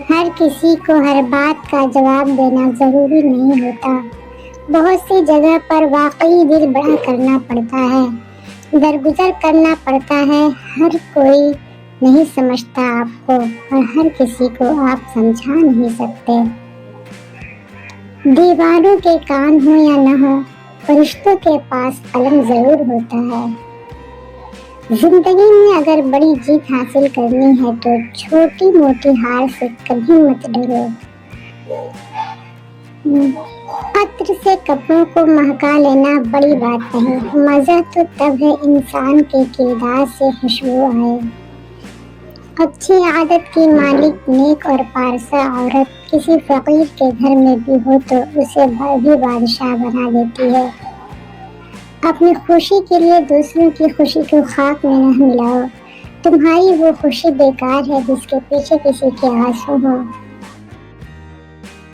ہر کسی کو ہر بات کا جواب دینا ضروری نہیں ہوتا۔ بہت سی جگہ پر واقعی دل بڑا کرنا پڑتا ہے، درگزر کرنا پڑتا ہے۔ ہر کوئی نہیں سمجھتا آپ کو، اور ہر کسی کو آپ سمجھا نہیں سکتے۔ دیواروں کے کان ہوں یا نہ ہوں، فرشتوں کے پاس قلم ضرور ہوتا ہے۔ زندگی میں اگر بڑی جیت حاصل کرنی ہے تو چھوٹی موٹی ہار سے کبھی مت ڈرو۔ عطر سے کپڑوں کو مہکا لینا بڑی بات نہیں، مزہ تو تب ہے انسان کے کردار سے خوشبو آئے۔ اچھی عادت کی مالک نیک اور پارسا عورت کسی فقیر کے گھر میں بھی ہو تو اسے بھی بادشاہ بنا دیتی ہے۔ اپنی خوشی کے لیے دوسروں کی خوشی کو خاک میں نہ ملاؤ، تمہاری وہ خوشی بیکار ہے جس کے پیچھے کسی کے آنسو ہوں۔